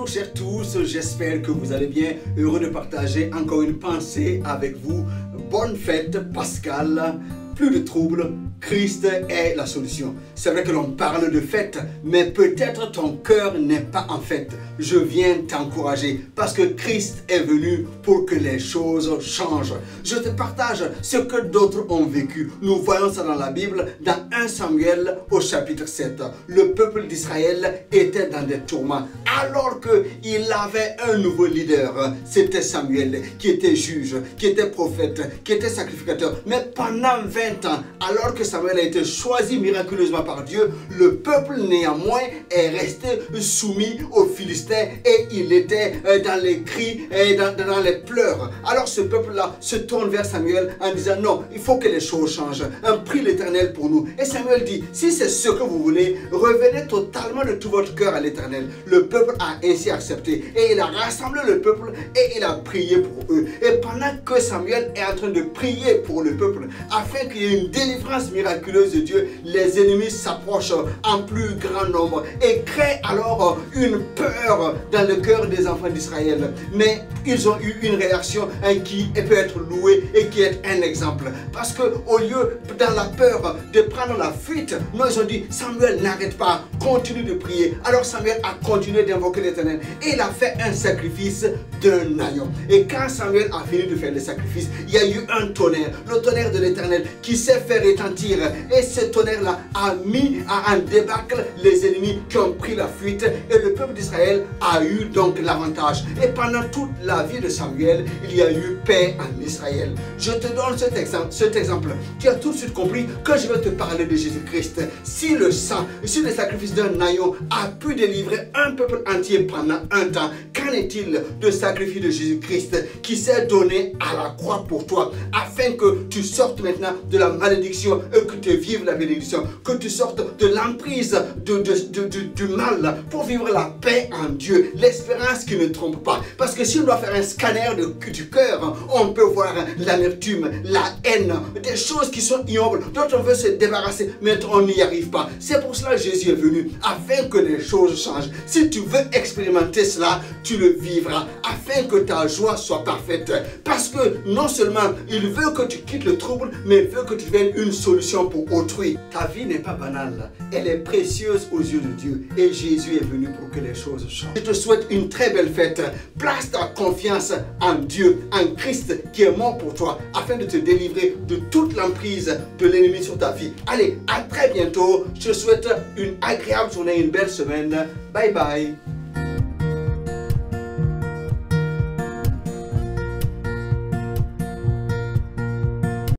Bonjour chers tous, j'espère que vous allez bien. Heureux de partager encore une pensée avec vous. Bonne fête Pascal. Plus de troubles, Christ est la solution. C'est vrai que l'on parle de fête, mais peut-être ton cœur n'est pas en fête. Je viens t'encourager parce que Christ est venu pour que les choses changent. Je te partage ce que d'autres ont vécu. Nous voyons ça dans la Bible, dans 1 Samuel au chapitre 7. Le peuple d'Israël était dans des tourments alors qu'il avait un nouveau leader. C'était Samuel qui était juge, qui était prophète, qui était sacrificateur. Mais pendant 20 ans, alors que Samuel a été choisi miraculeusement par Dieu, le peuple néanmoins est resté soumis aux Philistins et il était dans les cris et dans les pleurs. Alors ce peuple-là se tourne vers Samuel en disant non, il faut que les choses changent. Prie l'Éternel pour nous. Et Samuel dit, si c'est ce que vous voulez, revenez totalement de tout votre cœur à l'Éternel. Le peuple a ainsi accepté et il a rassemblé le peuple et il a prié pour eux. Et pendant que Samuel est en train de prier pour le peuple, afin qu'il y ait une délivrance miraculeuse de Dieu, les ennemis s'approchent en plus grand nombre et créent alors une peur dans le cœur des enfants d'Israël. Mais ils ont eu une réaction qui peut être louée et qui est un exemple. Parce que au lieu, dans la peur, de prendre la fuite, nous ils ont dit, Samuel n'arrête pas, continue de prier. Alors Samuel a continué d'invoquer l'Éternel et il a fait un sacrifice d'un agneau. Et quand Samuel a fini de faire le sacrifice, il y a eu un tonnerre, le tonnerre de l'Éternel qui s'est fait retentir. Et ce tonnerre-là a mis en débâcle les ennemis qui ont pris la fuite et le peuple d'Israël a eu donc l'avantage. Et pendant toute la vie de Samuel, il y a eu paix en Israël. Je te donne cet exemple. Tu as tout de suite compris que je vais te parler de Jésus-Christ. Si le sang, si le sacrifice d'un agneau a pu délivrer un peuple entier pendant un temps, qu'en est-il de sacrifice de Jésus-Christ qui s'est donné à la croix pour toi afin que tu sortes maintenant de la malédiction et que tu vives la bénédiction, que tu sortes de l'emprise du mal pour vivre la paix en Dieu, l'espérance qui ne trompe pas. Parce que si on doit faire un scanner du cœur, on peut voir l'amertume, la haine, des choses qui sont ignobles, dont on veut se débarrasser, mais on n'y arrive pas. C'est pour cela que Jésus est venu, afin que les choses changent. Si tu veux expérimenter cela, tu le vivras, afin que ta joie soit parfaite. Parce que non seulement il veut que tu quittes le trouble, mais il veut que tu deviennes une solution pour autrui. Ta vie n'est pas banale, elle est précieuse aux yeux de Dieu et Jésus est venu pour que les choses changent. Je te souhaite une très belle fête. Place ta confiance en Dieu, en Christ qui est mort pour toi afin de te délivrer de toute l'emprise de l'ennemi sur ta vie. Allez, à très bientôt. Je te souhaite une agréable journée, une belle semaine. Bye bye.